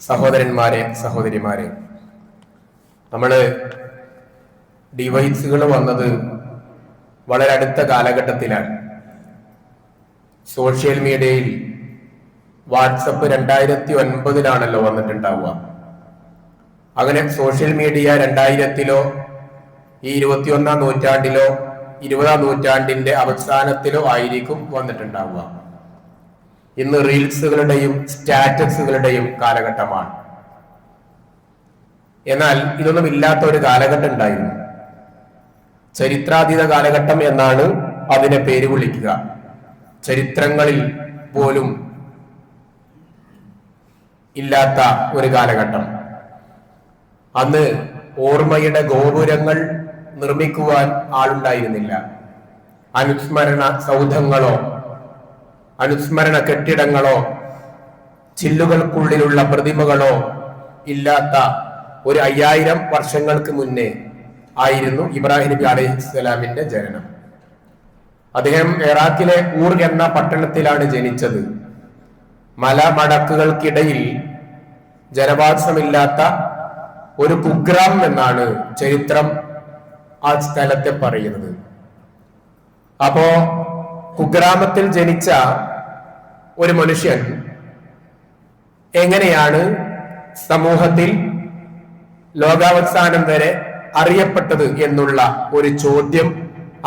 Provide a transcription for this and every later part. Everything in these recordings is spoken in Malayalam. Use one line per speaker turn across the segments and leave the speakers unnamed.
സഹോദരന്മാരെ, സഹോദരിമാരെ, നമ്മള് ഡിവൈസുകൾ വന്നത് വളരെ അടുത്ത കാലഘട്ടത്തിലാണ്. സോഷ്യൽ മീഡിയയിൽ വാട്സപ്പ് 2009 വന്നിട്ടുണ്ടാവുക. അങ്ങനെ സോഷ്യൽ മീഡിയ 2000-ലോ ഈ 21-ാം നൂറ്റാണ്ടിലോ 20-ാം നൂറ്റാണ്ടിന്റെ അവസാനത്തിലോ ആയിരിക്കും വന്നിട്ടുണ്ടാവുക. ഇന്ന് റീൽസുകളുടെയും സ്റ്റാറ്റസുകളുടെയും കാലഘട്ടമാണ്. എന്നാൽ ഇതൊന്നും ഇല്ലാത്ത ഒരു കാലഘട്ടം ഉണ്ടായിരുന്നു. ചരിത്രാതീത കാലഘട്ടം എന്നാണ് അതിനെ പേര് വിളിക്കുക. ചരിത്രങ്ങളിൽ പോലും ഇല്ലാത്ത ഒരു കാലഘട്ടം. അന്ന് ഓർമ്മയുടെ ഗോപുരങ്ങൾ നിർമ്മിക്കുവാൻ ആളുണ്ടായിരുന്നില്ല. അനുസ്മരണ സൗധങ്ങളോ അനുസ്മരണ കെട്ടിടങ്ങളോ ചില്ലുകൾക്കുള്ളിലുള്ള പ്രതിമകളോ ഇല്ലാത്ത ഒരു 5000 വർഷങ്ങൾക്ക് മുന്നേ ആയിരുന്നു ഇബ്രാഹിം നബി അലൈഹിസ്സലാമിന്റെ ജനനം. അദ്ദേഹം ഇറാഖിലെ ഊർ എന്ന പട്ടണത്തിലാണ് ജനിച്ചത്. മലമടക്കുകൾക്കിടയിൽ ജനവാസമില്ലാത്ത ഒരു കുഗ്രാം എന്നാണ് ചരിത്രം ആ സ്ഥലത്തെ പറയുന്നത്. അപ്പോ കുഗ്രാമത്തിൽ ജനിച്ച ഒരു മനുഷ്യൻ എങ്ങനെയാണ് സമൂഹത്തിൽ ലോകാവസാനം വരെ അറിയപ്പെട്ടത് എന്നുള്ള ഒരു ചോദ്യം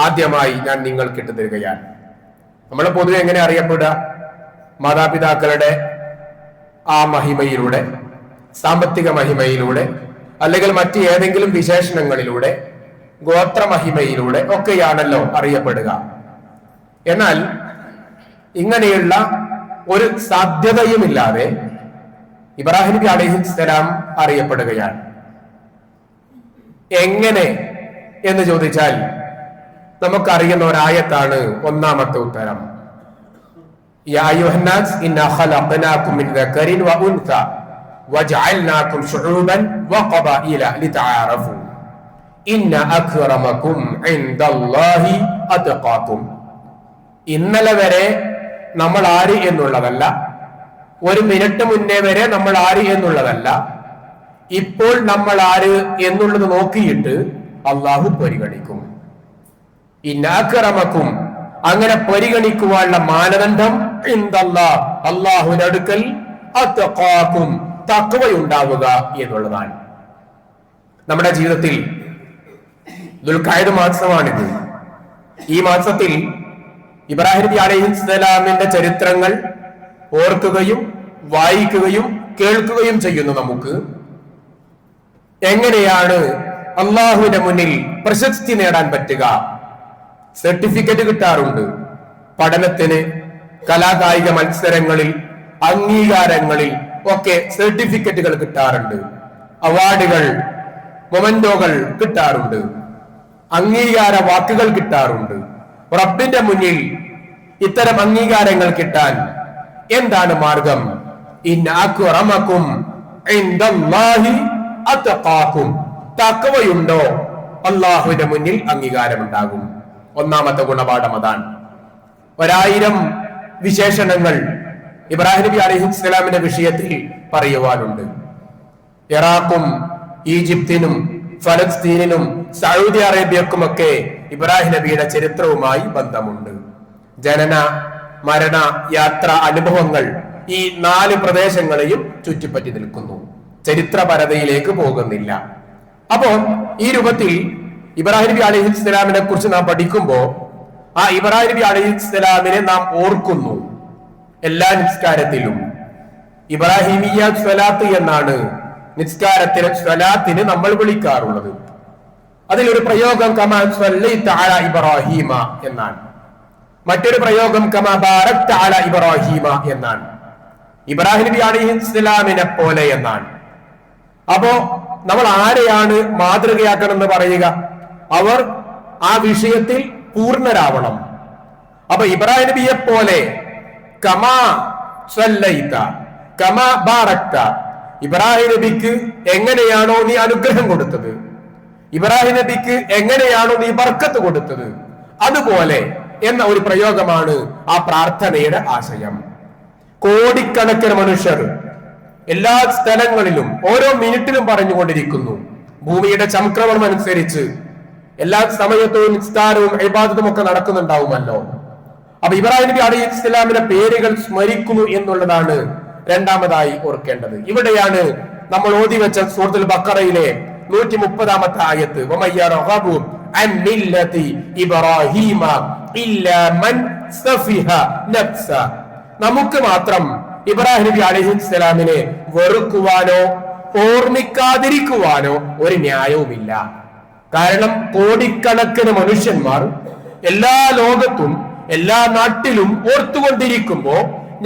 ആദ്യമായി ഞാൻ നിങ്ങൾക്ക് ഇട്ടു തരികയാണ്. നമ്മൾ പൊതുവെ എങ്ങനെ അറിയപ്പെടുക? മാതാപിതാക്കളുടെ ആ മഹിമയിലൂടെ, സാമ്പത്തിക മഹിമയിലൂടെ, അല്ലെങ്കിൽ മറ്റ് ഏതെങ്കിലും വിശേഷണങ്ങളിലൂടെ, ഗോത്ര മഹിമയിലൂടെ ഒക്കെയാണല്ലോ അറിയപ്പെടുക. എന്നാൽ ഇങ്ങനെയുള്ള ഒരു സാധ്യതയുമില്ലാതെ ഇബ്രാഹിം നബി അലൈഹിസ്സലാം അറിയപ്പെടുകയാണ്. എങ്ങനെ എന്ന് ചോദിച്ചാൽ നമുക്കറിയുന്ന ഒരായത്താണ് ഒന്നാമത്തെ ഉത്തരം. യാ അയ്യുഹന്നാസ് ഇന്നാ ഖലഖനാകും മിൻ ദക്കരിൻ വ ഉൻസ വജഅൽനാകും ശുഊബൻ വഖബായില ലിതആറഫു ഇന്ന അക്റമകും ഇൻദല്ലാഹി അത്ഖാകും. ഇന്നലെ വരെ നമ്മൾ ആര് എന്നുള്ളതല്ല, ഒരു മിനിറ്റ് മുന്നേ വരെ നമ്മൾ ആര് എന്നുള്ളതല്ല, ഇപ്പോൾ നമ്മൾ ആര് എന്നുള്ളത് നോക്കിയിട്ട് അള്ളാഹു പരിഗണിക്കും. ഇന്നാക്രമക്കും, അങ്ങനെ പരിഗണിക്കുവാനുള്ള മാനദണ്ഡം അള്ളാഹുവിന്റെ അടുക്കൽ അത്ഖാകും, തഖ്വയുണ്ടാവുക എന്നുള്ളതാണ്. നമ്മുടെ ജീവിതത്തിൽ ദുൽഖഅദ് മാസമാണിത്. ഈ മാസത്തിൽ ഇബ്രാഹിം നബി അലൈഹിസ്സലാമിന്റെ ചരിത്രങ്ങൾ ഓർക്കുകയും വായിക്കുകയും കേൾക്കുകയും ചെയ്യുന്നു. നമുക്ക് എങ്ങനെയാണ് അള്ളാഹുവിന്റെ മുന്നിൽ പ്രശസ്തി നേടാൻ പറ്റുക? സർട്ടിഫിക്കറ്റ് കിട്ടാറുണ്ട്. പഠനത്തിന്, കലാകായിക മത്സരങ്ങളിൽ, അംഗീകാരങ്ങളിൽ ഒക്കെ സർട്ടിഫിക്കറ്റുകൾ കിട്ടാറുണ്ട്. അവാർഡുകൾ, മൊമെന്റോകൾ കിട്ടാറുണ്ട്. അംഗീകാര വാക്കുകൾ കിട്ടാറുണ്ട്. റബ്ബിന്റെ മുന്നിൽ ഇത്തരം അംഗീകാരങ്ങൾ കിട്ടാൻ എന്താണ് മാർഗം? ഇന്ന അക്റമകും ഇൻദല്ലാഹി അത്ഖാകും. തഖ്വയുണ്ടോ, അല്ലാഹുവിന്റെ മുന്നിൽ അംഗീകാരമുണ്ടാകും. ഒന്നാമത്തെ ഗുണപാഠം അതാണ്. 1000 വിശേഷണങ്ങൾ ഇബ്രാഹിം നബി അലൈഹിസ്സലാമിന്റെ വിഷയത്തിൽ പറയുവാനുണ്ട്. ഇറാഖും ഈജിപ്തിനും ഫലസ്തീനിനും സൗദി അറേബ്യക്കുമൊക്കെ ഇബ്രാഹിം നബിയുടെ ചരിത്രവുമായി ബന്ധമുണ്ട്. ജനന, മരണ, യാത്ര, അനുഭവങ്ങൾ ഈ 4 പ്രദേശങ്ങളെയും ചുറ്റിപ്പറ്റി നിൽക്കുന്നു. ചരിത്രപരതയിലേക്ക് പോകുന്നില്ല. അപ്പോ ഈ രൂപത്തിൽ ഇബ്രാഹിം നബി അലൈഹിസ്സലാമിനെ കുറിച്ച് നാം പഠിക്കുമ്പോ ആ ഇബ്രാഹിം നബി അലൈഹിസ്സലാമിനെ നാം ഓർക്കുന്നു. എല്ലാ നിസ്കാരത്തിലും ഇബ്രാഹിമിയ സ്വലാത്ത് എന്നാണ് നിസ്കാരത്തിലെ സ്വലാത്തിന് നമ്മൾ വിളിക്കാറുള്ളത്. അതിലൊരു പ്രയോഗം കമാ സ്വല്ലൈത അലാ ഇബ്രാഹീമ എന്നാണ്. മറ്റൊരു പ്രയോഗം കമാ ബാരക്ത അലാ ഇബ്രാഹീമ എന്നാണ്. ഇബ്രാഹിം നബി അലൈഹിസ്സലാമിനെ പോലെ എന്നാണ്. അപ്പോ നമ്മൾ ആരെയാണ് മാതൃകയാക്കണം എന്ന് പറയുക? അവർ ആ വിഷയത്തിൽ പൂർണ്ണരാവണം. അപ്പൊ ഇബ്രാഹിം നബിയെ പോലെ കമാ സ്വല്ലൈത കമാ ബാരക്ത, ഇബ്രാഹിം നബിക്ക് എങ്ങനെയാണോ നീ അനുഗ്രഹം കൊടുത്തത്, ഇബ്രാഹിം നബിക്ക് എങ്ങനെയാണോ നീ ബർക്കത്ത് കൊടുത്തത്, അതുപോലെ എന്ന ഒരു പ്രയോഗമാണ് ആ പ്രാർത്ഥനയുടെ ആശയം. കോടിക്കണക്കിന് മനുഷ്യർ എല്ലാ സ്ഥലങ്ങളിലും ഓരോ മിനിറ്റിലും പറഞ്ഞുകൊണ്ടിരിക്കുന്നു. ഭൂമിയുടെ ചംക്രമണം അനുസരിച്ച് എല്ലാ സമയത്തും നിസ്കാരവും ഇബാദത്തും ഒക്കെ നടക്കുന്നുണ്ടാവുമല്ലോ. അപ്പൊ ഇബ്രാഹിം നബി അലൈഹി ഇസ്ലാമിന്റെ പേരുകൾ സ്മരിക്കുന്നു എന്നുള്ളതാണ് രണ്ടാമതായി ഓർക്കേണ്ടത്. ഇവിടെയാണ് നമ്മൾ ഓതി വെച്ച സൂറത്തുൽ ബഖറയിലെ 130-ാമത്തെ ആയത്ത്, വമയ്യറഗബു അൻ മില്ലതി ഇബ്രാഹീമ ഇല്ലാ മൻ സഫിഹ നഫ്സ. നമുക്ക് മാത്രം ഇബ്രാഹിം നബി അലൈഹി ഇസ്ലാമിനെ വെറുക്കുവാനോ ഓർമ്മിക്കാതിരിക്കുവാനോ ഒരു ന്യായവുമില്ല. കാരണം കോടിക്കണക്കിന് മനുഷ്യന്മാർ എല്ലാ ലോകത്തും എല്ലാ നാട്ടിലും ഓർത്തുകൊണ്ടിരിക്കുമ്പോ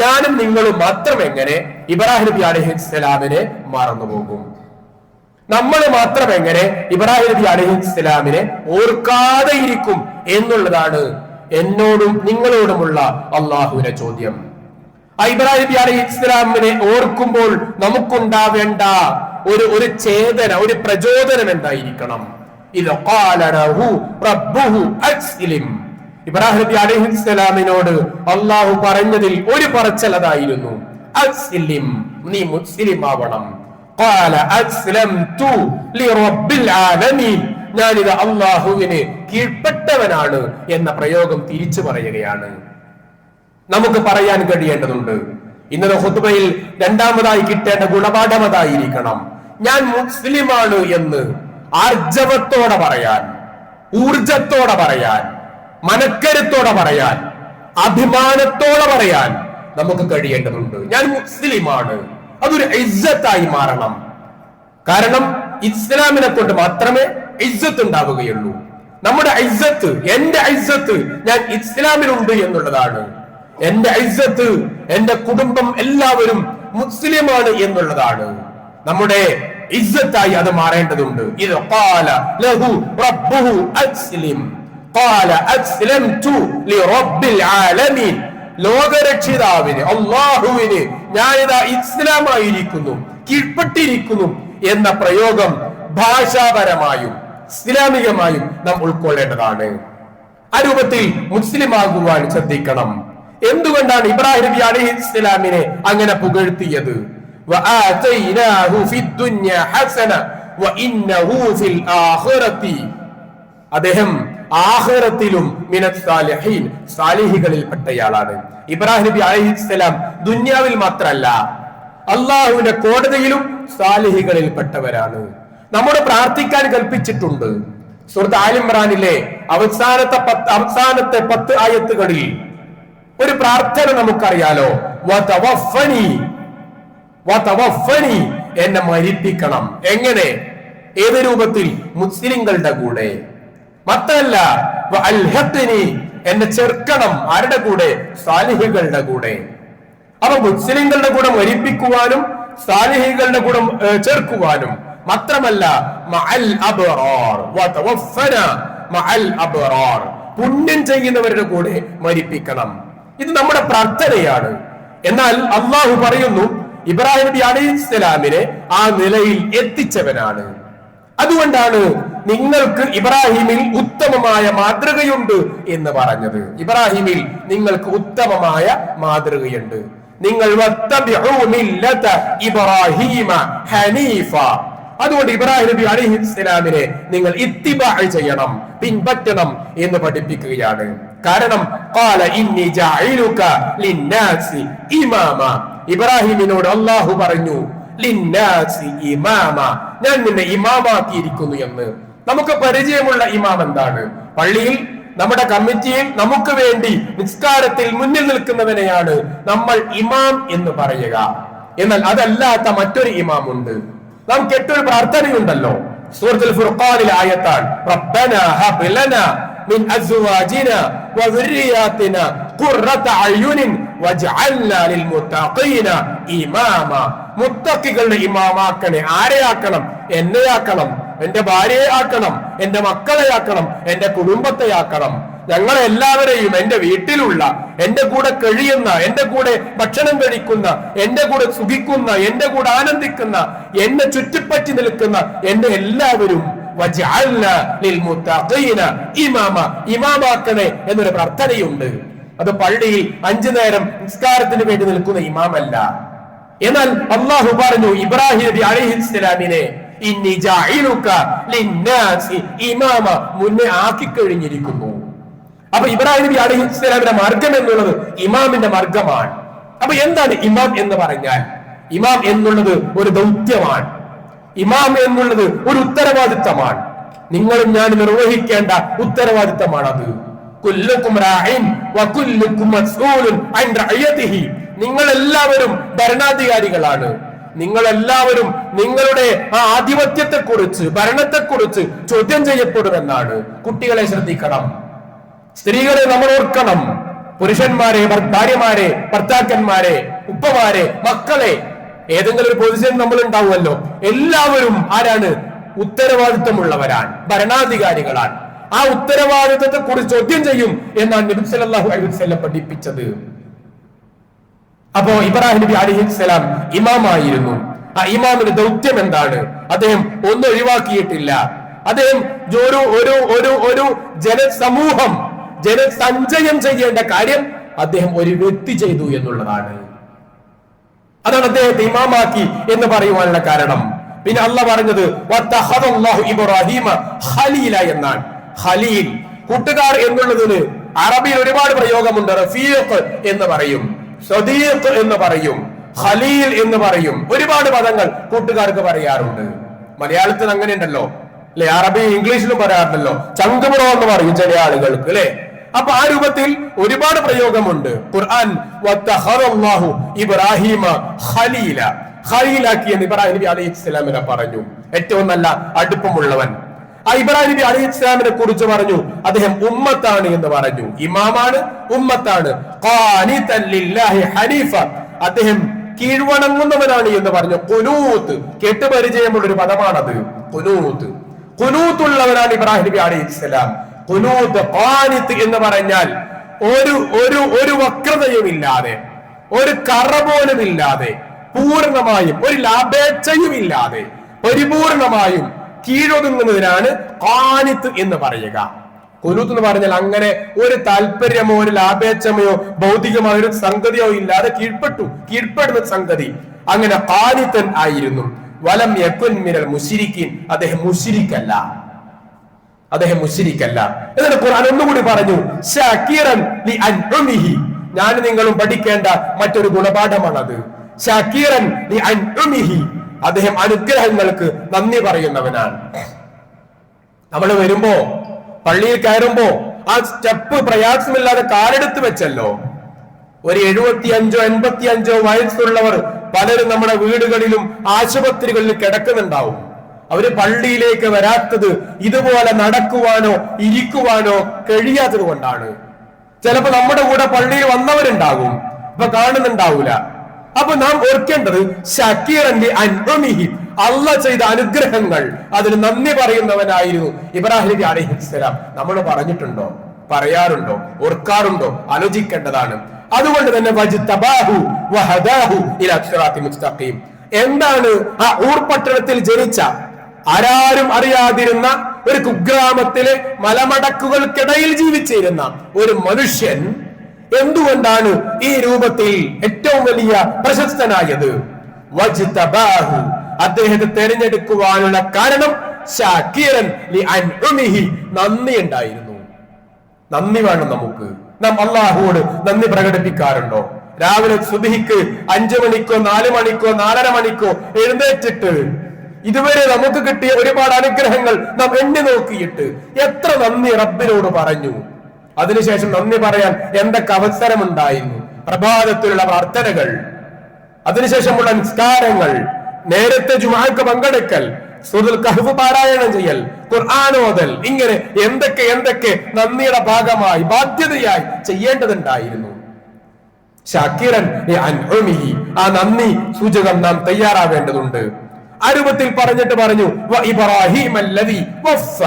ഞാനും നിങ്ങളും മാത്രം എങ്ങനെ ഇബ്രാഹിം നബി അലൈഹി ഇസ്ലാമിനെ മറന്നുപോകും? നമ്മൾ മാത്രം എങ്ങനെ ഇബ്രാഹിം നബി അലൈഹി ഇസ്ലാമിനെ ഓർക്കാതെ ഇരിക്കും എന്നുള്ളതാണ് എന്നോടും നിങ്ങളോടുമുള്ള അള്ളാഹുവിന്റെ ചോദ്യം. ഇബ്രാഹിം നബി അലൈഹി ഇസ്ലാമിനെ ഓർക്കുമ്പോൾ നമുക്കുണ്ടാവേണ്ട ഒരു ചേതന, ഒരു പ്രചോദനം എന്തായിരിക്കണം? ഇത് ഖാല ലഹു റബ്ബുഹു അസ്ലിം. ഇബ്രാഹിം നബി അലൈഹി ഇസ്ലാമിനോട് അള്ളാഹു പറഞ്ഞതിൽ ഒരു പറച്ചൽ അതായിരുന്നു, അസ്ലിം, നീ മുസ്ലിം ആവണം. ഖാല അസ്ലംതു ലിറബ്ബിൽ ആലമീൻ. ഞാനിത് അള്ളാഹുവിന് കീഴ്പ്പെട്ടവനാണ് എന്ന പ്രയോഗം തിരിച്ചു പറയുകയാണ്. നമുക്ക് പറയാൻ കഴിയേണ്ടതുണ്ട്. ഇന്നത്തെ ഖുത്ബയിൽ രണ്ടാമതായി കിട്ടേണ്ട ഗുണപാഠം അതായിരിക്കണം. ഞാൻ മുസ്ലിമാണ് എന്ന് ആർജവത്തോടെ പറയാൻ, ഊർജത്തോടെ പറയാൻ, മനക്കരുത്തോടെ പറയാൻ, അഭിമാനത്തോടെ പറയാൻ നമുക്ക് കഴിയേണ്ടതുണ്ട്. ഞാൻ മുസ്ലിമാണ്. അതൊരു ഇസ്സത്തായി മാറണം. കാരണം ഇസ്ലാമിനെ കൊണ്ട് മാത്രമേ ഇസ്സത്ത് ഉണ്ടാവുകയുള്ളൂ. നമ്മുടെ ഇസ്സത്ത്, എന്റെ ഇസ്സത്ത് ഞാൻ ഇസ്ലാമിലുണ്ട് എന്നുള്ളതാണ്. എന്റെ ഇസ്സത്ത്, എന്റെ കുടുംബം എല്ലാവരും മുസ്ലിമാണ് എന്നുള്ളതാണ് നമ്മുടെ ഇസ്സത്തായി അത് മാറേണ്ടതുണ്ട്. ഇത് ഖാല ലഹു റബ്ബുഹു അസ്ലിം ഖാല അസ്ലംതു ലിറബ്ബിൽ ആലമീൻ. ലോകരക്ഷിതാവിന് അല്ലാഹുവിന് ഞാനിതാ ഇസ്ലാമായിരിക്കുന്നു, കീഴ്പ്പെട്ടിരിക്കുന്നു എന്ന പ്രയോഗം ഭാഷാപരമായും ഇസ്ലാമികമായും നാം ഉൾക്കൊള്ളേണ്ടതാണ്. ആ രൂപത്തിൽ മുസ്ലിം ആകുവാൻ ശ്രദ്ധിക്കണം. എന്തുകൊണ്ടാണ് ഇബ്രാഹിം നബി അലൈഹി ഇസ്ലാമിനെ അങ്ങനെ പുകഴ്ത്തിയത്? വആതൈനാഹു ഫിദ്ദുനിയ ഹസന വഇന്നഹു ഫിൽ ആഖിറതി. അദ്ദേഹം ആഖിറത്തിലും മിനസ് സാലിഹീൻ, സാലിഹികളിൽപ്പെട്ടയാളാണ്. ഇബ്രാഹിം നബി അലൈഹി ഇസ്ലാം ദുനിയാവിൽ മാത്രമല്ല അള്ളാഹുവിന്റെ കോടതിയിലും സാലിഹികളിൽപ്പെട്ടവരാണ്. നമ്മോട് പ്രാർത്ഥിക്കാൻ കൽപ്പിച്ചിട്ടുണ്ട്. സൂറത്ത് ആൽ ഇംറാനിലെ അവസാനത്തെ 10 ആയത്തുകളിൽ ഒരു പ്രാർത്ഥന നമുക്കറിയാലോ, വതവഫനി, എന്നെ മരിപ്പിക്കണം. എങ്ങനെ? ഏത് രൂപത്തിൽ? മുസ്ലിങ്ങളുടെ കൂടെ. മാത്രമല്ല വഅൽഹഖ്നി, എന്നെ ചേർക്കണം. ആരുടെ കൂടെ? സാലിഹികളുടെ കൂടെ. അപ്പൊ മുസ്ലിങ്ങളുടെ കൂടെ മരിപ്പിക്കുവാനും സാലിഹികളുടെ കൂടെ ചേർക്കുവാനും മാത്രമല്ല മഅൽ അബ്റാർ, വതവഫന മഅൽ അബ്റാർ, പുണ്യം ചെയ്യുന്നവരുടെ കൂടെ മരിപ്പിക്കണം. ഇത് നമ്മുടെ പ്രാർത്ഥനയാണ്. എന്നാൽ അള്ളാഹു പറയുന്നു ഇബ്രാഹിം നബി അലൈഹി ഇസ്ലാമിനെ ആ നിലയിൽ എത്തിച്ചവനാണ്. അതുകൊണ്ടാണ് നിങ്ങൾക്ക് ഇബ്രാഹിമിൽ ഉത്തമമായ മാതൃകയുണ്ട് എന്ന് പറഞ്ഞത്. ഇബ്രാഹിമിൽ നിങ്ങൾക്ക് ഉത്തമമായ മാതൃകയുണ്ട്. നിങ്ങൾ ഇബ്രാഹിമ ഹനീഫ. അതുകൊണ്ട് ഇബ്രാഹിം നബി അലൈഹി ഇസ്ലാമിനെ നിങ്ങൾ ഇത്തിബാ ചെയ്യണം, പിൻപറ്റണം എന്ന് പഠിപ്പിക്കുകയാണ്. കാരണം ഖാല ഇന്നി ജഅഇലുക ലിന്നാസി ഇമാമ. ഇബ്രാഹിമിനോട് അല്ലാഹു പറഞ്ഞു ലിന്നാസി ഇമാമ, ഞാൻ നിന്നെ ഇമാമാക്കിയിരിക്കുന്നു എന്ന്. നമുക്ക് പരിചയമുള്ള ഇമാം എന്താണ്? പള്ളിയിൽ നമ്മുടെ കമ്മിറ്റിയിൽ നമുക്ക് വേണ്ടി നിസ്കാരത്തിൽ മുന്നിൽ നിൽക്കുന്നവനെയാണ് നമ്മൾ ഇമാം എന്ന് പറയുക. എന്നാൽ അതല്ലാത്ത മറ്റൊരു ഇമാം ഉണ്ട്. നാം കേട്ടൊരു പ്രാർത്ഥനയുണ്ടല്ലോ, സൂറത്തുൽ ഫുർഖാനിലെ ആയത്താണ്, റബ്ബനാ ഹബ് ലനാ മിൻ അസ്വാജിനാ വദുർരിയാതിനാ ഖുർറത അയുനിൻ വജ്അൽനാ ലിൽ മുത്തഖീന ഇമാമ. മുത്തഖികളുടെ ഇമാമാക്കണേ. ആരെയാക്കണം? എന്നെയാക്കണം, എന്റെ ഭാര്യയെ ആക്കണം, എന്റെ മക്കളെ ആക്കണം, എന്റെ കുടുംബത്തെ ആക്കണം. ഞങ്ങളെ എല്ലാവരെയും, എന്റെ വീട്ടിലുള്ള, എന്റെ കൂടെ കഴിയുന്ന, എന്റെ കൂടെ ഭക്ഷണം കഴിക്കുന്ന, എന്റെ കൂടെ സുഖിക്കുന്ന, എന്റെ കൂടെ ആനന്ദിക്കുന്ന, എന്നെ ചുറ്റിപ്പറ്റി നിൽക്കുന്ന എന്റെ എല്ലാവരും ഇമാമാക്കണേ എന്നൊരു പ്രാർത്ഥനയുണ്ട്. അത് പള്ളിയിൽ 5 നേരം നിസ്കാരത്തിന് വേണ്ടി നിൽക്കുന്ന ഇമാമല്ല. എന്നാൽ അള്ളാഹു പറഞ്ഞു ഇബ്രാഹിം നബി അലൈഹിസ്സലാമിനെ ഇന്നി ജാഇലുക ലിന്നാസി ഇമാമ മുന്നേ ആക്കി കഴിഞ്ഞിരിക്കുന്നു. അപ്പൊ ഇബ്രാഹിം നബി അലൈഹിസ്സലാമിന്റെ മാർഗം എന്നുള്ളത് ഇമാമിന്റെ മാർഗമാണ്. അപ്പൊ എന്താണ് ഇമാം എന്ന് പറഞ്ഞാൽ? ഇമാം എന്നുള്ളത് ഒരു ദൗത്യമാണ്. ഇമാം എന്നുള്ളത് ഒരു ഉത്തരവാദിത്തമാണ്. നിങ്ങളും ഞാൻ നിർവഹിക്കേണ്ട ഉത്തരവാദിത്തമാണത്. കുല്ലുക്കും റാഇൻ വകുല്ലുക്കും മസ്ഊലുൻ അൻ റഅയതിഹി. നിങ്ങൾ എല്ലാവരും ഭരണാധികാരികളാണ്. നിങ്ങൾ എല്ലാവരും നിങ്ങളുടെ ആ ആധിപത്യത്തെക്കുറിച്ച്, ഭരണത്തെക്കുറിച്ച് ചോദ്യം ചെയ്യപ്പെടുമെന്നാണ്. കുട്ടികളെ ശ്രദ്ധിക്കണം, സ്ത്രീകളെ നമ്മൾ ഓർക്കണം, പുരുഷന്മാരെ, ഭാര്യമാരെ, ഭർത്താക്കന്മാരെ, ഉപ്പമാരെ, മക്കളെ, ഏതെങ്കിലും ഒരു പൊസിഷൻ നമ്മൾ ഉണ്ടാവുമല്ലോ. എല്ലാവരും ആരാണ്? ഉത്തരവാദിത്വമുള്ളവരാണ്, ഭരണാധികാരികളാണ്. ആ ഉത്തരവാദിത്വത്തെ കുറിച്ച് ചോദ്യം ചെയ്യും എന്നാണ് നബി സല്ലല്ലാഹു അലൈഹി വസല്ലം പഠിപ്പിച്ചത്. അപ്പോ ഇബ്രാഹിം നബി അലൈഹിസ്സലാം ഇമാമായിരുന്നു. ആ ഇമാമിന്റെ ദൗത്യം എന്താണ്? അദ്ദേഹം ഒന്നും ഒഴിവാക്കിയിട്ടില്ല. അദ്ദേഹം ഒരു ജനസമൂഹം, ജനസഞ്ചയം ചെയ്യേണ്ട കാര്യം അദ്ദേഹം ഒരു വ്യക്തി ചെയ്തു എന്നുള്ളതാണ്. അതാണ് അദ്ദേഹത്തെ ഇമാമാക്കി എന്ന് പറയുവാനുള്ള കാരണം. പിന്നെ അള്ളാഹ് പറഞ്ഞത് വത്തഖദല്ലാഹു ഇബ്രാഹീമ ഖലീല എന്നാണ്. ഖലീൽ, കൂട്ടുകാർ എന്നുള്ളതിന് അറബിയിൽ ഒരുപാട് പ്രയോഗമുണ്ട്. റഫീഖ് എന്ന് പറയും, സദീഖ് എന്ന് പറയും, ഖലീൽ എന്ന് പറയും. ഒരുപാട് പദങ്ങൾ കൂട്ടുകാർക്ക് പറയാറുണ്ട്. മലയാളത്തിൽ അങ്ങനെ ഉണ്ടല്ലോ അല്ലെ? അറബി ഇംഗ്ലീഷിലും പറയാറുണ്ടല്ലോ. ചങ്കുബ്രോ എന്ന് പറയും ചില ആളുകൾക്ക് അല്ലെ? അപ്പൊ ആ രൂപത്തിൽ ഒരുപാട് പ്രയോഗമുണ്ട്. ഖുർആൻ വത്തഖദല്ലാഹു ഇബ്രാഹീമ ഖലീല, ഖലീലാക്കി എന്ന് ഇബ്രാഹിം നബി അലൈഹിസ്സലാമിനെ പറഞ്ഞു. ഏറ്റവും നല്ല അടുപ്പമുള്ളവൻ. ആ ഇബ്രാഹിം നബി അലൈഹിസ്സലാമിനെ കുറിച്ച് പറഞ്ഞു അദ്ദേഹം ഉമ്മത്താണ് എന്ന് പറഞ്ഞു. ഇമാമാണ്, ഉമ്മത്താണ്. ഖാനിതൻ ലില്ലാഹി ഹനീഫ, അദ്ദേഹം കീഴ്വണങ്ങുന്നവനാണ് എന്ന് പറഞ്ഞു. ഖുനൂത്ത്, കേട്ടുപരിചയമുള്ള ഒരു പദമാണത്. ഖുനൂത്ത്, ഖുനൂത്തുള്ളവനാണ് ഇബ്രാഹിം നബി അലൈഹിസ്സലാം. ഖുനൂത്ത്, ഖാനിത്ത് എന്ന് പറഞ്ഞാൽ ഒരു വക്രതയും ഇല്ലാതെ, ഒരു കറ പോലും ഇല്ലാതെ, പൂർണ്ണമായും ഒരു ലാഭേച്ഛയും ഇല്ലാതെ പരിപൂർണമായും കീഴൊതുങ്ങുന്നതിനാണ് ഖാനിത്ത് എന്ന് പറയുക. ഖുനൂത്ത് എന്ന് പറഞ്ഞാൽ അങ്ങനെ ഒരു താല്പര്യമോ ഒരു ലാഭേച്ഛമയോ ഭൗതികമായ ഒരു സംഗതിയോ ഇല്ലാതെ കീഴ്പ്പെടുന്ന സംഗതി. അങ്ങനെ ഖാനിത്തൻ ആയിരുന്നു. വലം യകുൻ മിനൽ മുശ്രിക്കീൻ, അദ്ദേഹം മുശ്രിക്കല്ല, അദ്ദേഹം മുശ്രിക്കല്ല. എന്നിട്ട് ഖുർആൻ ഒന്നുകൂടി പറഞ്ഞു ശാകിറൻ ലി അൻഉമിഹി, ഞാൻ നിങ്ങളും പഠിക്കേണ്ട മറ്റൊരു ഗുണപാഠമാണത്. ശാകിറൻ ലി അൻഉമിഹി, അദ്ദേഹം അനുഗ്രഹങ്ങൾക്ക് നന്ദി പറയുന്നവനാണ്. നമ്മൾ വരുമ്പോ, പള്ളിയിൽ കയറുമ്പോ ആ സ്റ്റെപ്പ് പ്രയാസമില്ലാതെ കാലെടുത്ത് വെച്ചല്ലോ. ഒരു 75 85 വയസ്സുള്ളവർ പലരും നമ്മുടെ വീടുകളിലും ആശുപത്രികളിലും കിടക്കുന്നുണ്ടാവും. അവര് പള്ളിയിലേക്ക് വരാത്തത് ഇതുപോലെ നടക്കുവാനോ ഇരിക്കുവാനോ കഴിയാത്തത് കൊണ്ടാണ്. ചിലപ്പോ നമ്മുടെ കൂടെ പള്ളിയിൽ വന്നവരുണ്ടാകും, ഇപ്പൊ കാണുന്നുണ്ടാവൂല. അപ്പൊ നാം ഓർക്കേണ്ടത് ശകീറന്റെ അൻഉമിഹി, അള്ളാഹ് ചെയ്ത അനുഗ്രഹങ്ങൾ അതിന് നന്ദി പറയുന്നവനായിരുന്നു ഇബ്രാഹിം നബി അലൈഹിസ്സലാം. നമ്മൾ പറഞ്ഞിട്ടുണ്ടോ? പറയാറുണ്ടോ? ഓർക്കാറുണ്ടോ? ആലോചിക്കേണ്ടതാണ്. അതുകൊണ്ട് തന്നെ വജ്തബാഹു വഹദാഹു ഇലാ സിറാത്തി മുസ്തഖീം, എന്താണ് ആ ഊർ പട്ടണത്തിൽ ജനിച്ച, ആരാരും അറിയാതിരുന്ന ഒരു കുഗ്രാമത്തിലെ മലമടക്കുകൾക്കിടയിൽ ജീവിച്ചിരുന്ന ഒരു മനുഷ്യൻ എന്തുകൊണ്ടാണ് ഈ രൂപത്തിൽ ഏറ്റവും വലിയ പ്രശസ്തനായത്? വജ്തബാഹു, അദ്ദേഹത്തെ തെരഞ്ഞെടുക്കുവാനുള്ള കാരണം ശാകിറൻ ലി അൻഉമിഹി, നന്ദി ഉണ്ടായിരുന്നു. നന്ദി വേണം നമുക്ക്. നാം അള്ളാഹുവോട് നന്ദി പ്രകടിപ്പിക്കാറുണ്ടോ? രാവിലെ സുബ്ഹിക്ക് 5 മണിക്കോ 4 മണിക്കോ 4:30 മണിക്കോ എഴുന്നേറ്റിട്ട് ഇതുവരെ നമുക്ക് കിട്ടിയ ഒരുപാട് അനുഗ്രഹങ്ങൾ നാം എണ്ണി നോക്കിയിട്ട് എത്ര നന്ദി റബ്ബിനോട് പറഞ്ഞു. അതിനുശേഷം നന്ദി പറയാൻ എന്തൊക്കെ അവസരമുണ്ടായിരുന്നു. പ്രഭാതത്തിലുള്ള പ്രാർത്ഥനകൾ, അതിനുശേഷമുള്ള നിസ്കാരങ്ങൾ, നേരത്തെ ജുമുഅക്ക് പങ്കെടുക്കൽ, സൂറത്തുൽ കഹ്ഫ് പാരായണം ചെയ്യൽ, ഖുർആൻ ഓതൽ, ഇങ്ങനെ എന്തൊക്കെ നന്ദിയുടെ ഭാഗമായി ബാധ്യതയായി ചെയ്യേണ്ടതുണ്ടായിരുന്നു. ശാകിറൻ ലി അൻഉമിഹി, ആ നന്ദി സൂചകം നാം തയ്യാറാവേണ്ടതുണ്ട്. ആ രൂപത്തിൽ പറഞ്ഞിട്ട് പറഞ്ഞു ഇബ്രാഹിം അല്ലദീ വഫ,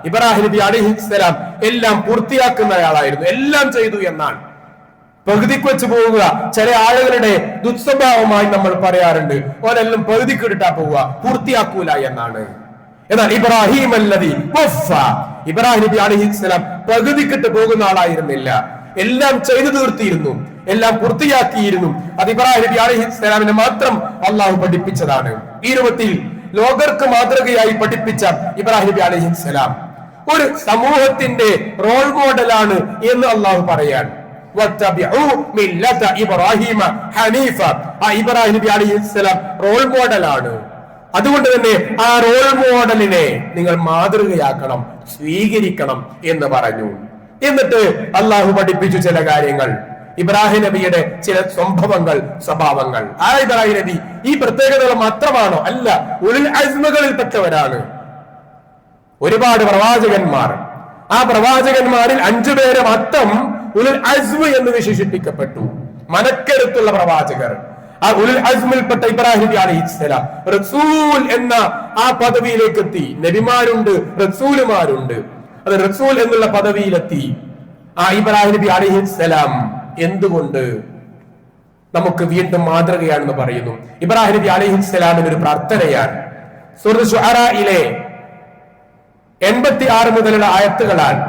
ഇബ്രാഹിം നബി അലൈഹിസ്സലാം എല്ലാം പൂർത്തിയാക്കുന്നയാളായിരുന്നു, എല്ലാം ചെയ്തു എന്നാണ്. പകുതിക്ക് വെച്ച് പോവുക ചില ആളുകളുടെ ദുസ്വഭാവമായി നമ്മൾ പറയാറുണ്ട്. ഓരെല്ലാം പകുതിക്ക് ഇട്ടാ പോവുക, പൂർത്തിയാക്കൂല എന്നാണ്. എന്നാൽ ഇബ്രാഹിം അല്ലദീ വഫ, ഇബ്രാഹിം നബി അലൈഹിസ്സലാം പകുതിക്കിട്ട് പോകുന്ന ആളായിരുന്നില്ല, എല്ലാം ചെയ്തു തീർത്തിയിരുന്നു. എല്ലാം പൂർത്തിയാക്കിയിരുന്നു. അത് ഇബ്രാഹിം നബി അലൈഹിസ്സലാമിനെ മാത്രം അള്ളാഹു പഠിപ്പിച്ചതാണ്. ഈ രൂപത്തിൽ ലോകർക്ക് മാതൃകയായി പഠിപ്പിച്ച ഇബ്രാഹിം നബി അലൈഹിസ്സലാം ഒരു സമൂഹത്തിന്റെ റോൾ മോഡലാണ് എന്ന് അള്ളാഹു പറയാൻ. ഇബ്രാഹിം ഹനീഫ, ആ ഇബ്രാഹിം നബി അലൈഹിസ്സലാം റോൾ മോഡലാണ്. അതുകൊണ്ട് തന്നെ ആ റോൾ മോഡലിനെ നിങ്ങൾ മാതൃകയാക്കണം, സ്വീകരിക്കണം എന്ന് പറഞ്ഞു. എന്നിട്ട് അള്ളാഹു പഠിപ്പിച്ചു ചില കാര്യങ്ങൾ, ഇബ്രാഹിം നബിയുടെ ചില സംഭവങ്ങൾ, സ്വഭാവങ്ങൾ. ആ ഇബ്രാഹിം നബി ഈ പ്രത്യേകതകൾ മാത്രമാണോ? അല്ല, ഉലുൽ അസ്മുകളിൽപ്പെട്ടവരാണ്. ഒരുപാട് പ്രവാചകന്മാർ, ആ പ്രവാചകന്മാരിൽ 5 പേര് മാത്രം ഉലുൽ അസ്മ് എന്ന് വിശേഷിപ്പിക്കപ്പെട്ടു, മനക്കരുത്തുള്ള പ്രവാചകർ. ആ ഉലുൽ അസ്മിൽപ്പെട്ട ഇബ്രാഹിം നബി അലൈഹിസ്സലാം റസൂൽ എന്ന ആ പദവിയിലേക്ക് എത്തി. നബിമാരുണ്ട്, റസൂലുമാരുണ്ട്. അത് റസൂൽ എന്നുള്ള പദവിയിലെത്തി ആ ഇബ്രാഹിം നബി അലൈഹിസ്സലാം. എന്തുകൊണ്ട് നമുക്ക് വീണ്ടും മാതൃകയാണെന്ന് പറയുന്നു. ഇബ്രാഹിം നബി അലൈഹിസ്സലാമിന് ഒരു പ്രാർത്ഥനയാണ്. സൂറത്ത് ശുഅറയിലെ 86 മുതലുള്ള ആയത്തുകളാണ്.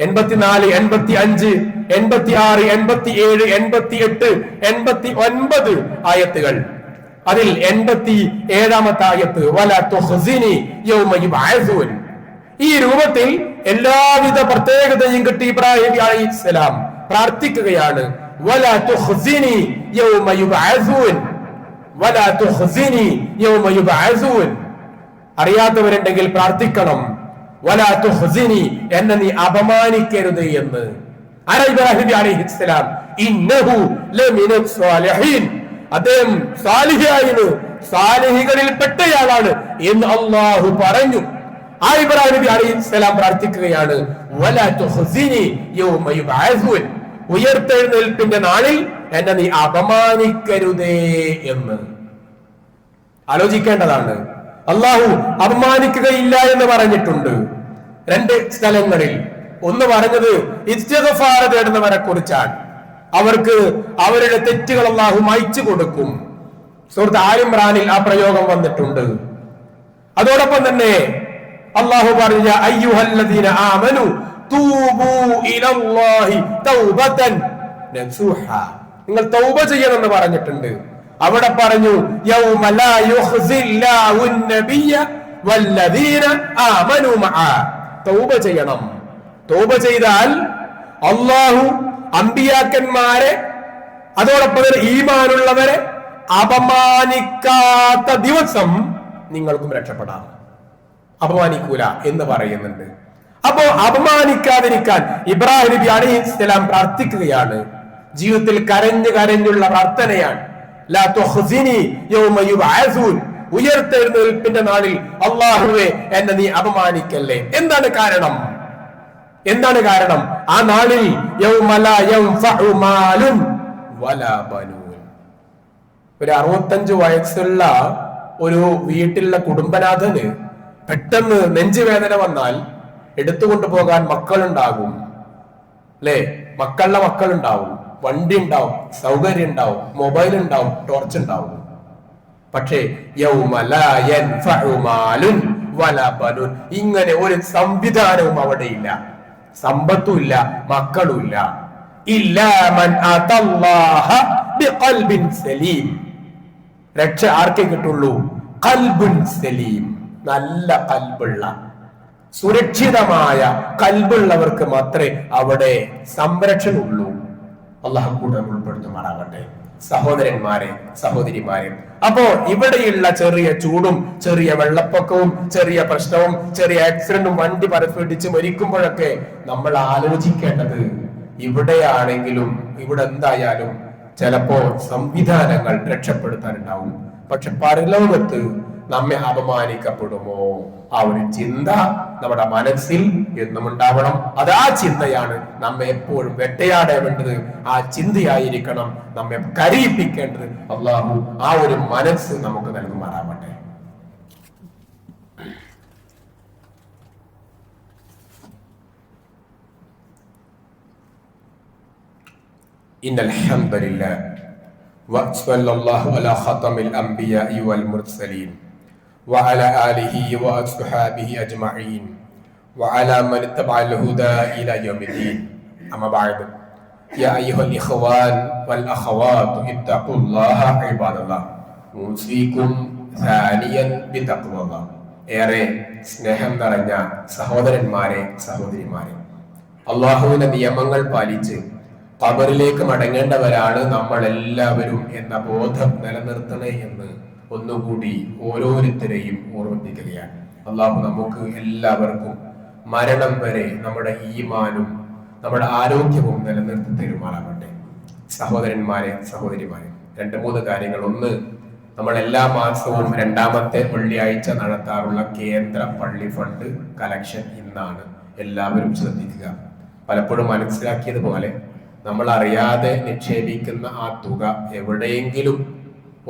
84, 85, 86, 87, 88, 89 ആയത്തുകൾ. അതിൽ 87-ാമത്തെ ആയത്ത് വലാ തുഖ്സിനി യൗമ യുബ്അസൂൻ. ഈ രൂപത്തിൽ എല്ലാവിധ പ്രത്യേകതയും കിട്ടി ഇബ്രാഹിം നബി അലൈഹിസ്സലാം പ്രാർത്ഥിക്കുകയാണ്. വലാ തുഖ്സിനി യൗമ യുബ്അസൂൻ, വലാ തുഖ്സിനി യൗമ യുബ്അസൂൻ. അറിയാത്തവരുണ്ടെങ്കിൽ പ്രാർത്ഥിക്കണം. വലാ തുഖ്സിനി, എന്നെ നീ അപമാനിക്കരുത് എന്ന്. ആരാ ഇബ്രാഹിം നബി അലൈഹിസ്സലാം? ഇന്നഹു ലമിനസ് സ്വാലിഹീൻ, അദ്ദേഹം സാലിഹായിരുന്നു, സാലിഹികളിൽ പെട്ടയാളാണ് എന്ന് അല്ലാഹു പറഞ്ഞു. ആ ഇബ്രാഹിം നബി അലൈഹിസ്സലാം പ്രാർത്ഥിക്കുകയാണ് വലാ തുഖ്സിനി യൗമ യുബ്അസൂൻ, ഉയർത്തെഴുന്നേൽപ്പിന്റെ നാളിൽ എന്നെ നീ അപമാനിക്കരുതേ എന്ന്. ആലോചിക്കേണ്ടതാണ്. അള്ളാഹു അപമാനിക്കുകയില്ല എന്ന് പറഞ്ഞിട്ടുണ്ട് 2 സ്ഥലങ്ങളിൽ. ഒന്ന് പറഞ്ഞത് ഇസ്തിഗ്ഫാർ തേടുന്നവരെ കുറിച്ചാണ്. അവർക്ക് അവരുടെ തെറ്റുകൾ അള്ളാഹു മായ്ച്ചു കൊടുക്കും. സൂറത്ത് ആൽ ഇംറാനിൽ ആ പ്രയോഗം വന്നിട്ടുണ്ട്. അതോടൊപ്പം തന്നെ അള്ളാഹു പറഞ്ഞ അയ്യുഹല്ലദീന ആമനു തൂബൂ ഇലല്ലാഹി തൗബതൻ നസൂഹ, നിങ്ങൾ തൗബ ചെയ്യണമെന്ന് പറഞ്ഞിട്ടുണ്ട്. അവിടെ പറഞ്ഞു യൗമ ലാ യുഖ്സില്ലാഹു നബിയ്യ വല്ലദീന ആമനു മഅ, തൗബ ചെയ്യണം. തൗബ ചെയ്താൽ അല്ലാഹു അമ്പിയാക്കന്മാരെ അതോടൊപ്പം ഈമാനുള്ളവരെ അപമാനിക്കാത്ത ദിവസം നിങ്ങൾക്കും രക്ഷപ്പെടാം. അപമാനിക്കൂല എന്ന് പറയുന്നുണ്ട്. അപ്പോ അപമാനിക്കാതിരിക്കാൻ ഇബ്രാഹിം നബി അലൈഹിസ്സലാം പ്രാർത്ഥിക്കുകയാണ്. ജീവിതത്തിൽ കരഞ്ഞുള്ള പ്രാർത്ഥനയാണ്. ലാ തുഖ്സിനി യൗമ യുബ്അസൂൻ, ഉയർത്തെഴുന്നേൽപ്പിന്റെ നാളിൽ അല്ലാഹുവേ എന്നെ നീ അപമാനിക്കല്ലേ. എന്താണ് കാരണം? ആ നാളിൽ യൗമ ലാ യൻഫഉ മാലുൻ വലാ ബനൂൻ. ഒരു 65 വയസ്സുള്ള ഒരു വീട്ടിലുള്ള കുടുംബനാഥന് പെട്ടെന്ന് നെഞ്ചുവേദന വന്നാൽ എടുത്തുകൊണ്ടു പോകാൻ മക്കളുണ്ടാകും, അല്ലെ? മക്കളുടെ മക്കളുണ്ടാവും, വണ്ടി ഉണ്ടാവും, സൗകര്യം ഉണ്ടാവും, മൊബൈൽ ഉണ്ടാവും, ടോർച്ച് ഉണ്ടാവും. പക്ഷേ യൗമ ലാ യൻഫഉ മാലുൻ വലാ ബനൂൻ, ഇങ്ങനെ ഒരു സംവിധാനവും അവിടെയില്ല. സമ്പത്തുമില്ല, മക്കളുമില്ല. ഇല്ലാ മൻ അതല്ലാഹ ബിഖൽബിൻ സലീം, രക്ഷ ആർക്കേ കിട്ടുള്ളൂ? ഖൽബുൻ സലീം, നല്ല കൽബുള്ള, സുരക്ഷിതമായ കൽബുള്ളവർക്ക് മാത്രമേ അവിടെ സംരക്ഷണമുള്ളൂ. അള്ളാഹു കൂടെ ഉൾപ്പെടുത്തുമാറാകട്ടെ. സഹോദരന്മാരെ, സഹോദരിമാരെ, അപ്പോ ഇവിടെയുള്ള ചെറിയ ചൂടും ചെറിയ വെള്ളപ്പൊക്കവും ചെറിയ പ്രശ്നവും ചെറിയ ആക്സിഡന്റും വണ്ടി പരസ്പരിച്ച് മരിക്കുമ്പോഴൊക്കെ നമ്മൾ ആലോചിക്കേണ്ടത്, ഇവിടെയാണെങ്കിലും ഇവിടെ എന്തായാലും ചിലപ്പോ സംവിധാനങ്ങൾ രക്ഷപ്പെടുത്താനുണ്ടാവും. പക്ഷെ പരലോകത്ത് നമ്മെ അപമാനിക്കപ്പെടുമോ? ആ ഒരു ചിന്ത നമ്മുടെ മനസ്സിൽ എന്നും ഉണ്ടാവണം. അത് ആ ചിന്തയാണ് നമ്മെ എപ്പോഴും വേട്ടയാടേണ്ടത്. ആ ചിന്തയായിരിക്കണം നമ്മെ കരയിപ്പിക്കേണ്ടത്. അല്ലാഹു ആ ഒരു മനസ്സ് നമുക്ക് നൽകുമാറാവട്ടെ. ഇന്നൽ ഹംദുലില്ലാഹ് വസല്ലല്ലാഹു അലാ ഖതമിൽ അംബിയാഇ വൽ മുർസലീൻ وعلى آله وأصحابه أجمعين وعلى من اتبع الهدى إلى يوم الدين. أما بعد, യാ അയ്യുഹൽ ഇഖ്വാൻ വൽ അഖവാത്ത് ഇത്തഖുല്ലാഹ ഇബാദല്ലാഹ് മൂസീകും സാനിയൻ ബിതഖ്വല്ലാഹ്. ഏറെ സ്നേഹം നിറഞ്ഞ സഹോദരന്മാരെ, സഹോദരിമാരെ, അള്ളാഹുവിന്റെ നിയമങ്ങൾ പാലിച്ച് ഖബറിലേക്ക് മടങ്ങേണ്ടവരാണ് നമ്മൾ എല്ലാവരും എന്ന ബോധം നിലനിർത്തണേ എന്ന് ഒന്നുകൂടി ഓരോരുത്തരെയും ഓർമ്മിപ്പിക്കുകയാണ്. അള്ളാഹു നമുക്ക് എല്ലാവർക്കും മരണം വരെ നമ്മുടെ ഈമാനും നമ്മുടെ ആരോഗ്യവും നിലനിർത്തി തരുമാറാകട്ടെ. സഹോദരന്മാരെ, സഹോദരിമാരെ, 2-3 കാര്യങ്ങൾ. ഒന്ന്, നമ്മൾ എല്ലാ മാസവും 2ാമത്തെ വെള്ളിയാഴ്ച നടത്താറുള്ള കേന്ദ്ര പള്ളി ഫണ്ട് കളക്ഷൻ ഇന്നാണ്. എല്ലാവരും ശ്രദ്ധിക്കുക. പലപ്പോഴും മനസ്സിലാക്കിയതുപോലെ നമ്മൾ അറിയാതെ നിക്ഷേപിക്കുന്ന ആ തുക എവിടെയെങ്കിലും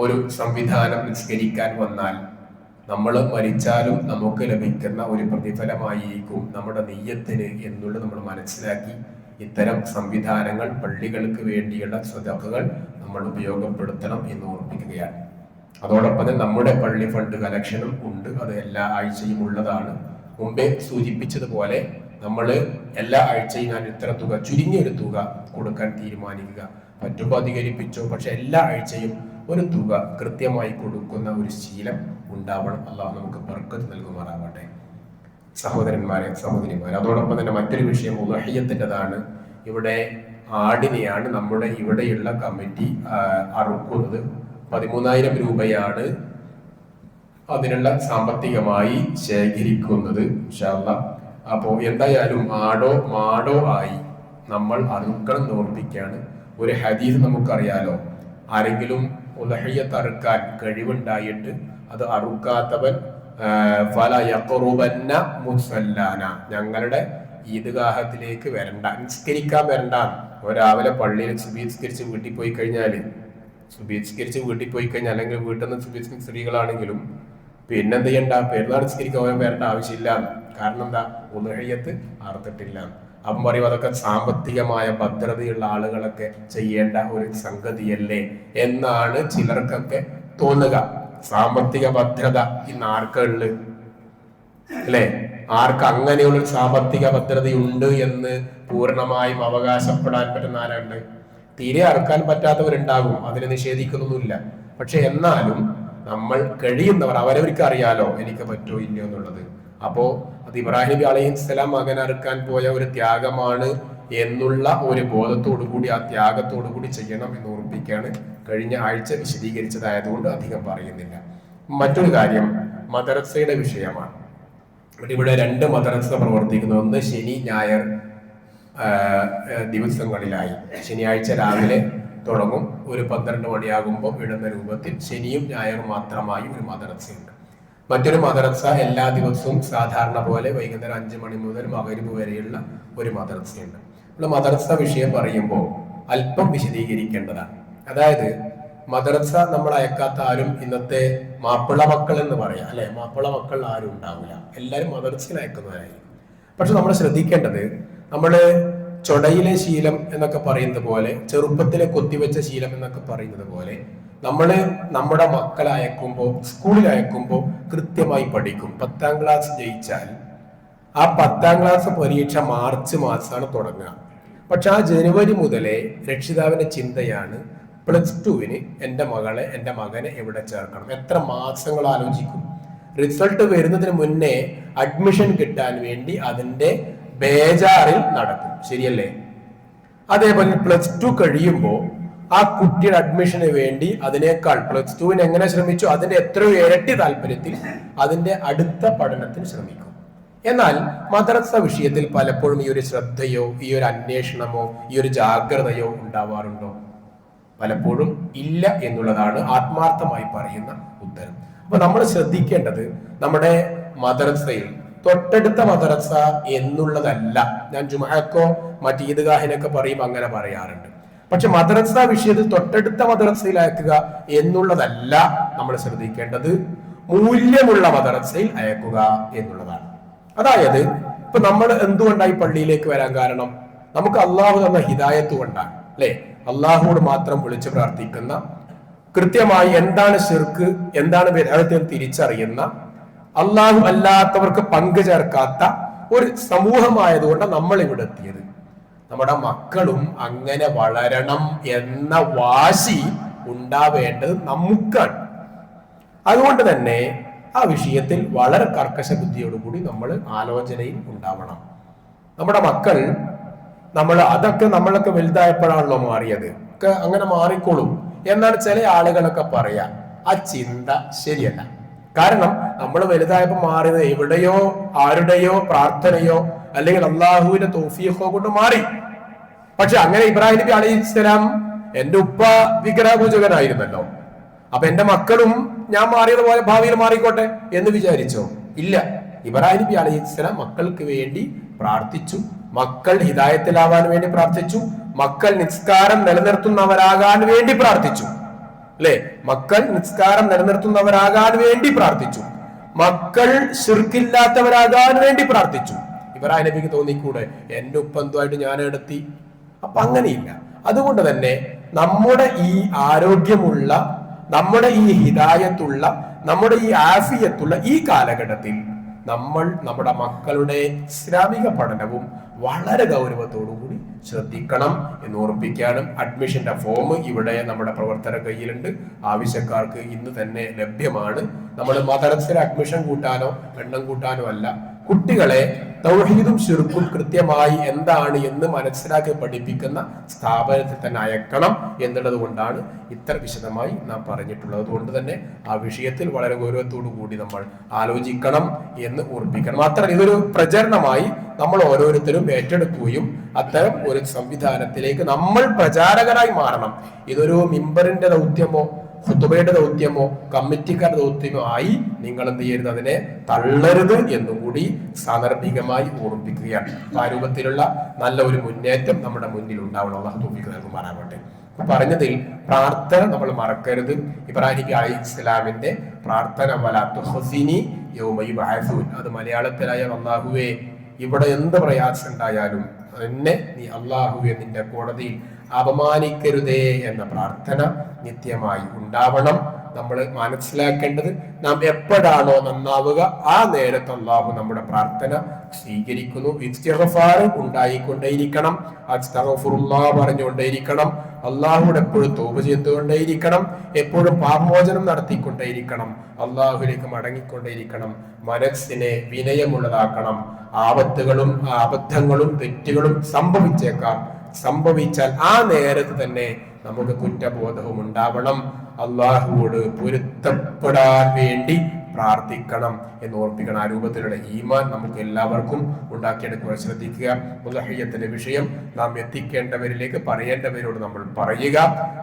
ഒരു സംവിധാനം നിസ്കരിക്കാൻ വന്നാൽ നമ്മൾ മരിച്ചാലും നമുക്ക് ലഭിക്കുന്ന ഒരു പ്രതിഫലമായിരിക്കും നമ്മുടെ നിയ്യത്തിന് എന്നുള്ളത് നമ്മൾ മനസ്സിലാക്കി ഇത്തരം സംവിധാനങ്ങൾ, പള്ളികൾക്ക് വേണ്ടിയുള്ള സ്വതക്കകൾ നമ്മൾ ഉപയോഗപ്പെടുത്തണം എന്ന് ഓർമ്മിപ്പിക്കുകയാണ്. അതോടൊപ്പം തന്നെ നമ്മുടെ പള്ളി ഫണ്ട് കളക്ഷനും ഉണ്ട്. അത് എല്ലാ ആഴ്ചയും ഉള്ളതാണ്. മുമ്പേ സൂചിപ്പിച്ചതുപോലെ നമ്മൾ എല്ലാ ആഴ്ചയും ഞാൻ ഇത്ര തുക, ചുരുങ്ങിയൊരു തുക കൊടുക്കാൻ തീരുമാനിക്കുക. പറ്റുമ്പോൾ അധികരിപ്പിച്ചോ, പക്ഷെ എല്ലാ ആഴ്ചയും ഒരു തുക കൃത്യമായി കൊടുക്കുന്ന ഒരു ശീലം ഉണ്ടാവണം. അല്ലാഹു നമുക്ക് ബർക്കത്ത് നൽകുമാറാവട്ടെ. സഹോദരന്മാരെ, സഹോദരിമാരെ, അതോടൊപ്പം തന്നെ മറ്റൊരു വിഷയം ഉളഹിയത്തിൻ്റെതാണ്. ഇവിടെ ആടിനെയാണ് നമ്മുടെ ഇവിടെയുള്ള കമ്മിറ്റി അറുക്കുന്നത്. 13,000 രൂപയാണ് അതിനുള്ള സാമ്പത്തികമായി ശേഖരിക്കുന്നത്. ഇൻഷാ അല്ലാഹ്. അപ്പോൾ എന്തായാലും ആടോ മാടോ ആയി നമ്മൾ അറുക്കണം ഓർപ്പിക്കുകയാണ്. ഒരു ഹദീസ് നമുക്കറിയാലോ, ആരെങ്കിലും ഉലഹിയത്ത് അറുക്കാൻ കഴിവുണ്ടായിട്ട് അത് അറുക്കാത്തവൻ ഫല യഖറുബന്ന മുസല്ലാന, ഞങ്ങളുടെ ഈദ്ഗാഹത്തിലേക്ക് വരണ്ട, നിസ്കരിക്കാൻ വരണ്ട. രാവിലെ പള്ളിയിൽ സുബീസ്കരിച്ച് വീട്ടിൽ പോയി കഴിഞ്ഞാൽ അല്ലെങ്കിൽ വീട്ടിൽ നിന്ന് സുബീസ് സ്ത്രീകളാണെങ്കിലും പിന്നെന്ത് ചെയ്യണ്ട, പെരുന്നാൾ നിസ്കരിക്കാൻ വരേണ്ട ആവശ്യമില്ല. കാരണം എന്താ, ഉലഹിയത്ത് അറുത്തിട്ടില്ല. അപ്പം പറയും അതൊക്കെ സാമ്പത്തികമായ ഭദ്രതയുള്ള ആളുകളൊക്കെ ചെയ്യേണ്ട ഒരു സംഗതിയല്ലേ എന്നാണ് ചിലർക്കൊക്കെ തോന്നുക. സാമ്പത്തിക ഭദ്രത ഇന്ന് ആർക്കുള്ളു അല്ലെ? ആർക്ക് അങ്ങനെയുള്ള സാമ്പത്തിക ഭദ്രതയുണ്ട് എന്ന് പൂർണ്ണമായും അവകാശപ്പെടാൻ പറ്റുന്ന ആരുണ്ട്? തീരെ അറുക്കാൻ പറ്റാത്തവരുണ്ടാകും, അതിനെ നിഷേധിക്കുന്നൊന്നുമില്ല. പക്ഷെ എന്നാലും നമ്മൾ കഴിയുന്നവർ, അവരവർക്ക് അറിയാലോ എനിക്ക് പറ്റോ ഇല്ലയോ എന്നുള്ളത്. അപ്പോ അത് ഇബ്രാഹിം നബി അലൈഹിസ്സലാം മകൻ അറുക്കാൻ പോയ ഒരു ത്യാഗമാണ് എന്നുള്ള ഒരു ബോധത്തോടു കൂടി, ആ ത്യാഗത്തോടു കൂടി ചെയ്യണം എന്ന് ഓർമ്മിപ്പിക്കുകയാണ്. കഴിഞ്ഞ ആഴ്ച വിശദീകരിച്ചതായതുകൊണ്ട് അധികം പറയുന്നില്ല. മറ്റൊരു കാര്യം മദ്രസയുടെ വിഷയമാണ്. ഇവിടെ 2 മദ്രസ പ്രവർത്തിക്കുന്നു. ഒന്ന് ശനി ഞായർ ദിവസങ്ങളിലായി. ശനിയാഴ്ച രാവിലെ തുടങ്ങും, ഒരു 12 മണിയാകുമ്പോൾ വിടുന്ന രൂപത്തിൽ ശനിയും ഞായറും മാത്രമായി ഒരു മദ്രസയുണ്ട്. മറ്റൊരു മദ്രസ എല്ലാ ദിവസവും സാധാരണ പോലെ വൈകുന്നേരം 5 മണി മുതൽ മഗ്‌രിബ് വരെയുള്ള ഒരു മദ്രസയുണ്ട്. നമ്മൾ മദ്രസ വിഷയം പറയുമ്പോൾ അല്പം വിശദീകരിക്കേണ്ടതാണ്. അതായത് മദ്രസ നമ്മൾ അയക്കാത്ത ആരും ഇന്നത്തെ മാപ്പിള മക്കൾ എന്ന് പറയാം അല്ലെ, മാപ്പിള മക്കൾ ആരും ഉണ്ടാവില്ല, എല്ലാവരും മദ്രസയിൽ അയക്കുന്നവരായിരിക്കും. പക്ഷെ നമ്മൾ ശ്രദ്ധിക്കേണ്ടത്, നമ്മള് ചൊടയിലെ ശീലം എന്നൊക്കെ പറയുന്നത് പോലെ, ചെറുപ്പത്തിലെ കൊത്തിവെച്ച ശീലം എന്നൊക്കെ പറയുന്നത് പോലെ, നമ്മള് നമ്മുടെ മക്കളെ അയക്കുമ്പോൾ, സ്കൂളിൽ അയക്കുമ്പോൾ കൃത്യമായി പഠിക്കും. 10ാം ക്ലാസ് ജയിച്ചാൽ ആ 10ാം ക്ലാസ് പരീക്ഷ മാർച്ച് മാസമാണ് തുടങ്ങുക. പക്ഷെ ആ ജനുവരി മുതലേ രക്ഷിതാവിന്റെ ചിന്തയാണ് +2-ന് എൻ്റെ മകളെ, എൻ്റെ മകനെ എവിടെ ചേർക്കണം. എത്ര മാസങ്ങൾ ആലോചിക്കും. റിസൾട്ട് വരുന്നതിന് മുന്നേ അഡ്മിഷൻ കിട്ടാൻ വേണ്ടി അതിന്റെ ബേജാറിൽ നടക്കും. ശരിയല്ലേ? അതേപോലെ +2 കഴിയുമ്പോൾ ആ കുട്ടിയുടെ അഡ്മിഷന് വേണ്ടി അതിനേക്കാൾ +2-ന് എങ്ങനെ ശ്രമിച്ചു അതിന്റെ എത്രയോ ഇരട്ടി താല്പര്യത്തിൽ അതിന്റെ അടുത്ത പഠനത്തിന് ശ്രമിക്കും. എന്നാൽ മദ്രസ വിഷയത്തിൽ പലപ്പോഴും ഈ ഒരു ശ്രദ്ധയോ ഈ ഒരു അന്വേഷണമോ ഈ ഒരു ജാഗ്രതയോ ഉണ്ടാവാറുണ്ടോ? പലപ്പോഴും ഇല്ല എന്നുള്ളതാണ് ആത്മാർത്ഥമായി പറയുന്ന ഉത്തരം. അപ്പൊ നമ്മൾ ശ്രദ്ധിക്കേണ്ടത്, നമ്മുടെ മദ്രസയിൽ തൊട്ടടുത്ത മദ്രസ എന്നുള്ളതല്ല. ഞാൻ ജുമഅക്കോ മറ്റ് ഈദ്ഗാഹിനൊക്കെ പറയും അങ്ങനെ പറയാറുണ്ട്. പക്ഷെ മദ്രസ വിഷയത്തിൽ തൊട്ടടുത്ത മദ്രസയിൽ അയക്കുക എന്നുള്ളതല്ല നമ്മൾ ശ്രദ്ധിക്കേണ്ടത്, മൂല്യമുള്ള മദ്രസയിൽ അയക്കുക എന്നുള്ളതാണ്. അതായത് ഇപ്പൊ നമ്മൾ എന്തുകൊണ്ടായി പള്ളിയിലേക്ക് വരാൻ കാരണം? നമുക്ക് അള്ളാഹു തന്ന ഹിദായത്ത് കൊണ്ടാണ് അല്ലെ? അള്ളാഹുവോട് മാത്രം വിളിച്ചു പ്രാർത്ഥിക്കുന്ന, കൃത്യമായി എന്താണ് ശിർക്ക് എന്താണ് വിദഅത്ത് തിരിച്ചറിയുന്ന, അള്ളാഹു അല്ലാത്തവർക്ക് പങ്കു ചേർക്കാത്ത ഒരു സമൂഹമായതുകൊണ്ട് നമ്മൾ ഇവിടെ എത്തിയത്. നമ്മുടെ മക്കളും അങ്ങനെ വളരണം എന്ന വാശി ഉണ്ടാവേണ്ടത് നമുക്കാണ്. അതുകൊണ്ട് തന്നെ ആ വിഷയത്തിൽ വളരെ കർക്കശ ബുദ്ധിയോടുകൂടി നമ്മൾ ആലോചനയിൽ ഉണ്ടാവണം. നമ്മുടെ മക്കൾ അതൊക്കെ നമ്മളൊക്കെ വലുതായപ്പോഴാണല്ലോ മാറിയത്, ഒക്കെ അങ്ങനെ മാറിക്കോളും എന്നാണ് ചില ആളുകളൊക്കെ പറയാ. ആ ചിന്ത ശരിയല്ല. കാരണം നമ്മൾ വലുതായപ്പോ മാറിയത് എവിടെയോ ആരുടെയോ പ്രാർത്ഥനയോ അല്ലെങ്കിൽ അള്ളാഹുവിന്റെ തൗഫീഖോ കൊണ്ട് മാറി. പക്ഷെ അങ്ങനെ ഇബ്രാഹിം നബി അലൈഹിസ്സലാം എന്റെ ഉപ്പ വിഗ്രഹപൂജകനായിരുന്നല്ലോ, അപ്പൊ എന്റെ മക്കളും ഞാൻ മാറിയതുപോലെ ഭാവിയിൽ മാറിക്കോട്ടെ എന്ന് വിചാരിച്ചോ? ഇല്ല. ഇബ്രാഹിം നബി അലൈഹിസ്സലാം മക്കൾക്ക് വേണ്ടി പ്രാർത്ഥിച്ചു, മക്കൾ ഹിദായത്തിലാവാൻ വേണ്ടി പ്രാർത്ഥിച്ചു, മക്കൾ നിസ്കാരം നിലനിർത്തുന്നവരാകാൻ വേണ്ടി പ്രാർത്ഥിച്ചു. അല്ലെ, മക്കൾ നിസ്കാരം നിലനിർത്തുന്നവരാകാൻ വേണ്ടി പ്രാർത്ഥിച്ചു, മക്കൾ ശിർക്കില്ലാത്തവരാകാൻ വേണ്ടി പ്രാർത്ഥിച്ചു. ഇബ്രാഹിം നബിക്ക് തോന്നിക്കൂടെ എന്റെ ഉപ്പ എന്തുമായിട്ട് ഞാൻ എടുത്തി? അപ്പൊ അങ്ങനെയില്ല. അതുകൊണ്ട് തന്നെ നമ്മുടെ ഈ ആരോഗ്യമുള്ള, നമ്മുടെ ഈ ഹിദായത്തുള്ള, നമ്മുടെ ഈ ആഫിയത്തുള്ള ഈ കാലഘട്ടത്തിൽ നമ്മൾ നമ്മുടെ മക്കളുടെ ഇസ്ലാമിക പഠനവും വളരെ ഗൗരവത്തോടു കൂടി ശ്രദ്ധിക്കണം എന്ന് ഓർമ്മിപ്പിക്കാനും. അഡ്മിഷന്റെ ഫോം ഇവിടെ നമ്മുടെ പ്രവർത്തന കയ്യിലുണ്ട്, ആവശ്യക്കാർക്ക് ഇന്ന് തന്നെ ലഭ്യമാണ്. നമ്മൾ മദ്രസയിൽ അഡ്മിഷൻ കൂട്ടാനോ എണ്ണം കൂട്ടാനോ അല്ല, കുട്ടികളെ തൗഹീദും ശിർക്കും കൃത്യമായി എന്താണ് എന്ന് മനസ്സിലാക്കി പഠിപ്പിക്കുന്ന സ്ഥാപനത്തിൽ തന്നെ അയക്കണം എന്നുള്ളത് കൊണ്ടാണ് ഇത്ര വിശദമായി നാം പറഞ്ഞിട്ടുള്ളത്. അതുകൊണ്ട് തന്നെ ആ വിഷയത്തിൽ വളരെ ഗൗരവത്തോടു കൂടി നമ്മൾ ആലോചിക്കണം എന്ന് ഓർമ്മിക്കണം. മാത്രമല്ല ഇതൊരു പ്രചരണമായി നമ്മൾ ഓരോരുത്തരും ഏറ്റെടുക്കുകയും അത്തരം ഒരു സംവിധാനത്തിലേക്ക് നമ്മൾ പ്രചാരകരായി മാറണം. ഇതൊരു മിമ്പറിന്റെ ദൗത്യമോ ഖുതുബയുടെ ദൗത്യമോ കമ്മിറ്റിക്കാരുടെ ദൗത്യമോ ആയി നിങ്ങൾ എന്ത് ചെയ്യരുത്, അതിനെ തള്ളരുത് എന്നുകൂടി സാന്ദർഭികമായി ഓർമ്മിപ്പിക്കുകയാണ്. ആ രൂപത്തിലുള്ള നല്ല ഒരു മുന്നേറ്റം നമ്മുടെ മുന്നിൽ ഉണ്ടാവണം. അല്ലാഹു തൗഫീഖ് നൽകുമാറാവട്ടെ. പറഞ്ഞതിൽ പ്രാർത്ഥന നമ്മൾ മറക്കരുത്. ഇബ്രാഹിം നബി അലൈഹിസ്സലാമിന്റെ പ്രാർത്ഥന വലാ തുഖ്സിനി യൗമ യുബ്അസൂൻ, അത് മലയാളത്തിലായ അല്ലാഹുവേ ഇവിടെ എന്ത് പ്രയാസം ഉണ്ടായാലും എന്നെ നീ അല്ലാഹുവേ നിന്റെ കോടതിയിൽ അപമാനിക്കരുതേ എന്ന പ്രാർത്ഥന നിത്യമായി ഉണ്ടാവണം. നമ്മൾ മനസ്സിലാക്കേണ്ടത് നാം എപ്പോഴാണോ നന്നാവുക ആ നേരത്ത് അല്ലാഹു നമ്മുടെ പ്രാർത്ഥന സ്വീകരിക്കുന്നു. ഇസ്തിഗ്ഫാർ ഉണ്ടായിക്കൊണ്ടേയിരിക്കണം, അസ്തഗ്ഫിറുല്ലാഹ് പറഞ്ഞുകൊണ്ടേയിരിക്കണം, അല്ലാഹുവോട് എപ്പോഴും തൗബ ചെയ്തുകൊണ്ടേയിരിക്കണം, എപ്പോഴും പാപമോചനം നടത്തിക്കൊണ്ടേയിരിക്കണം, അല്ലാഹുവിലേക്ക് മടങ്ങിക്കൊണ്ടേയിരിക്കണം, മനസ്സിനെ വിനയമുള്ളതാക്കണം. ആപത്തുകളും അബദ്ധങ്ങളും തെറ്റുകളും സംഭവിച്ചാൽ ആ നേരത്ത് തന്നെ നമുക്ക് കുറ്റബോധവും ഉണ്ടാവണം. അള്ളാഹുവോട് പൊരുത്തപ്പെടാൻ വേണ്ടി പ്രാർത്ഥിക്കണം എന്ന് ഓർപ്പിക്കണം. ആ രൂപത്തിലുള്ള ഈമാൻ നമുക്ക് എല്ലാവർക്കും ഉണ്ടാക്കിയെടുക്കുവാൻ ശ്രദ്ധിക്കുക. ഉദ്ഹിയ്യത്തിന്റെ വിഷയം നാം എത്തിക്കേണ്ടവരിലേക്ക് പറയേണ്ടവരോട് നമ്മൾ പറയുക.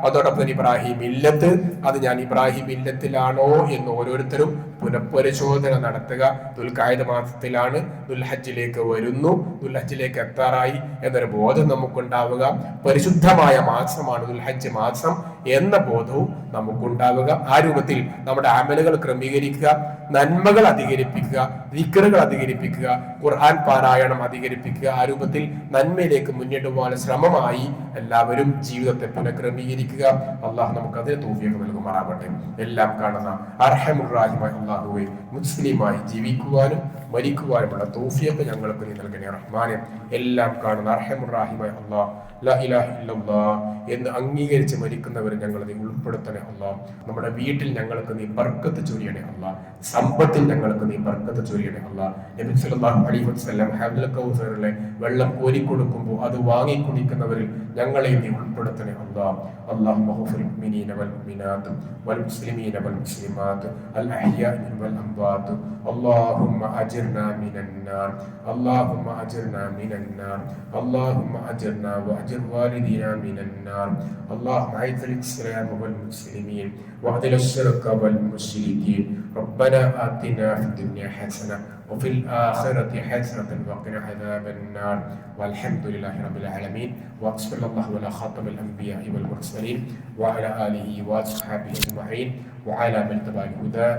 അതോടൊപ്പം ഇബ്രാഹിം ഇല്ലത്ത്, അത് ഞാൻ ഇബ്രാഹിം ഇല്ലത്തിലാണോ എന്ന് ഓരോരുത്തരും പുനഃപരിശോധന നടത്തുക. ദുൽഖഅദ മാസത്തിലാണ്, ദുൽഹജ്ജിലേക്ക് വരുന്നു, ദുൽഹജ്ജിലേക്ക് എത്താറായി എന്നൊരു ബോധം നമുക്കുണ്ടാവുക. പരിശുദ്ധമായ മാസമാണ് ദുൽഹജ്ജ് മാസം എന്ന ബോധവും നമുക്കുണ്ടാവുക. ആ രൂപത്തിൽ നമ്മുടെ അമലുകൾ ക്രമീകരിക്കുക, നന്മകൾ അധികരിപ്പിക്കുക, ദിക്റുകൾ അധികരിപ്പിക്കുക, ഖുർആൻ പാരായണം അധികരിപ്പിക്കുക. ആ രൂപത്തിൽ നന്മയിലേക്ക് മുന്നോട്ട് പോകാൻ ശ്രമമായി എല്ലാവരും ജീവിതത്തെ പുനഃക്രമീകരിക്കുക. അള്ളാഹു നമുക്ക് അതിന് തൗഫീഖ് നൽകുമാറാവട്ടെ. എല്ലാം കാണുന്ന അർഹമുർ റഹീമായ അള്ളാഹുവേ, മുസ്ലിമായി ജീവിക്കുവാനും മരിക്കുവാനുമുള്ള തൗഫീഖ് ഞങ്ങൾക്ക് നീ നൽകണേ റഹ്മാനെ. എല്ലാം കാണുന്ന അർഹമുർ റഹീമായ അല്ലാഹ്, ലാ ഇലാഹ ഇല്ലല്ലാഹ് എന്ന് അംഗീകരിച്ച് മരിക്കുന്നവർ ഞങ്ങൾ നീ ഉൾപ്പെടുത്തണേ അല്ലാഹ്. നമ്മുടെ വീട്ടിൽ ഞങ്ങൾക്ക് നീ ബർക്കത്ത് ചൊരിയണേ അല്ലാഹ്. സമ്പത്തിൽ ഞങ്ങൾക്ക് നീ ബർക്കത്ത് ചൊരിയണേ അല്ലാഹ്. നബി സല്ലല്ലാഹു അലൈഹി വസല്ലം ഹൗദുൽ കൗസറിലെ വെള്ളം കോരിക്കൊടുക്കുമ്പോൾ അത് വാങ്ങി കുടിക്കുന്നവരിൽ ഞങ്ങളെ നീ ഉൾപ്പെടുത്തണേ അല്ലാഹ്. അല്ലാഹുമ്മ ഗ്ഫിർ മുഅ്മിനീന വൽ മുഅ്മിനാത്ത് വൽ മുസ്ലിമീന വൽ മുസ്ലിമാത്ത് അൽ അഹ്യാഇ വൽ അംവാത്ത്. اللهم أجرنا من النار، اللهم أجرنا من النار، اللهم أجرنا وأجر والدينا من النار. اللهم أعز الإسلام والمسلمين وأذل الشرك والمشركين. ربنا آتنا في الدنيا حسنة وفي الآخرة حسنة وقنا عذاب النار. والحمد لله رب العالمين. وصلى الله على خاتم الأنبياء والمرسلين وعلى آله وأصحابه أجمعين وعلى من تبع الهدى.